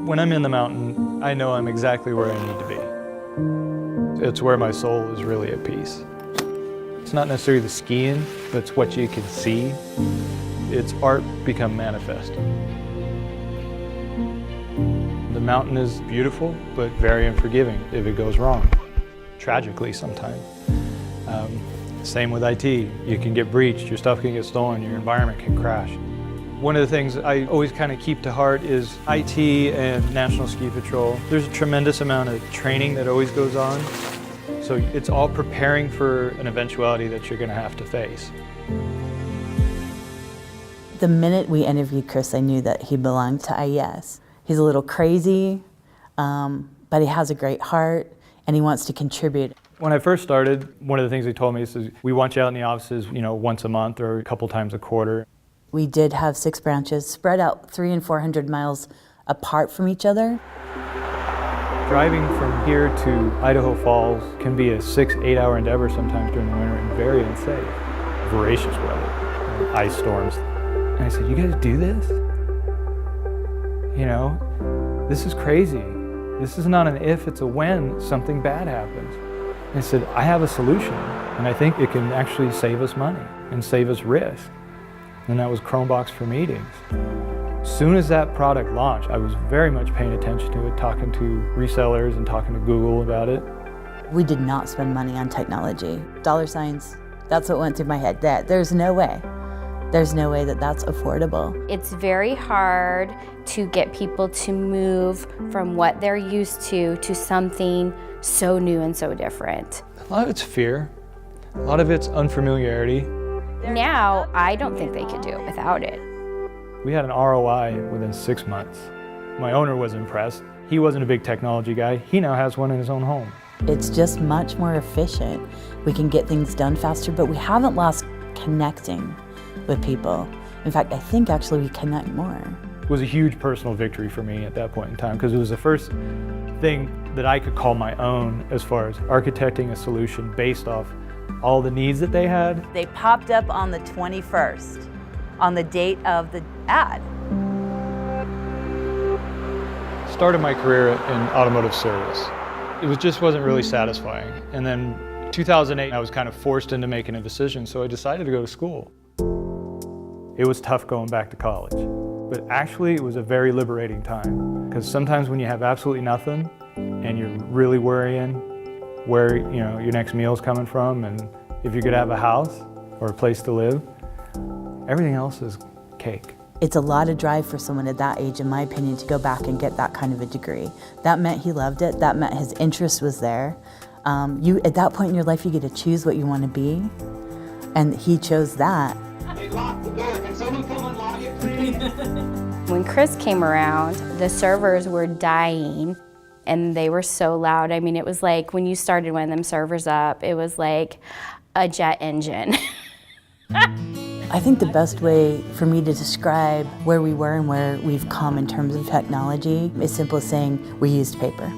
When I'm in the mountain, I know I'm exactly where I need to be. It's where my soul is really at peace. It's not necessarily the skiing, but it's what you can see. It's art become manifest. The mountain is beautiful, but very unforgiving if it goes wrong, tragically sometimes. Same with IT. You can get breached, your stuff can get stolen, your environment can crash. One of the things I always kind of keep to heart is IT and National Ski Patrol. There's a tremendous amount of training that always goes on. So it's all preparing for an eventuality that you're going to have to face. The minute we interviewed Chris, I knew that he belonged to IES. He's a little crazy, but he has a great heart and he wants to contribute. When I first started, one of the things they told me is we want you out in the offices, once a month or a couple times a quarter. We did have 6 branches spread out 300 and 400 miles apart from each other. Driving from here to Idaho Falls can be a 6-8 hour endeavor sometimes during the winter and very unsafe. Voracious weather, ice storms. And I said, you guys do this? This is crazy. This is not an if, it's a when something bad happens. And I said, I have a solution, and I think it can actually save us money and save us risk. And that was Chromebox for meetings. As soon as that product launched, I was very much paying attention to it, talking to resellers and talking to Google about it. We did not spend money on technology. Dollar signs, that's what went through my head. There's no way. There's no way that that's affordable. It's very hard to get people to move from what they're used to something so new and so different. A lot of it's fear. A lot of it's unfamiliarity. Now, I don't think they could do it without it. We had an ROI within 6 months. My owner was impressed. He wasn't a big technology guy. He now has one in his own home. It's just much more efficient. We can get things done faster, but we haven't lost connecting with people. In fact, I think actually we connect more. It was a huge personal victory for me at that point in time because it was the first thing that I could call my own as far as architecting a solution based off all the needs that they had. They popped up on the 21st, on the date of the ad. Started my career in automotive service. It just wasn't really satisfying. And then 2008, I was kind of forced into making a decision, so I decided to go to school. It was tough going back to college, but actually it was a very liberating time because sometimes when you have absolutely nothing and you're really worrying where your next meal's coming from and if you're gonna have a house or a place to live, everything else is cake. It's a lot of drive for someone at that age, in my opinion, to go back and get that kind of a degree. That meant he loved it, that meant his interest was there. At that point in your life, you get to choose what you want to be, and he chose that. They locked the door. Can someone come unlock it, please? When Chris came around, the servers were dying and they were so loud. I mean, it was like when you started one of them servers up, it was like a jet engine. I think the best way for me to describe where we were and where we've come in terms of technology is simply saying we used paper.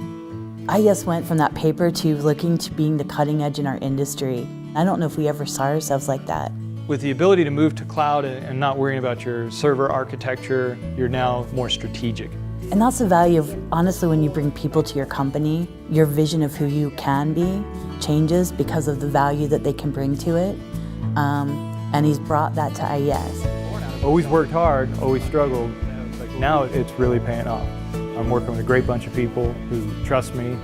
IES went from that paper to looking to being the cutting edge in our industry. I don't know if we ever saw ourselves like that. With the ability to move to cloud and not worrying about your server architecture, you're now more strategic. And that's the value of, honestly, when you bring people to your company, your vision of who you can be changes because of the value that they can bring to it. And he's brought that to IES. Always worked hard, always struggled. Now it's really paying off. I'm working with a great bunch of people who trust me,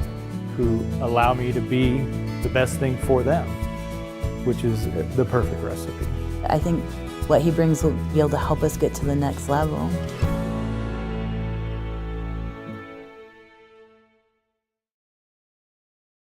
who allow me to be the best thing for them, which is the perfect recipe. I think what he brings will be able to help us get to the next level.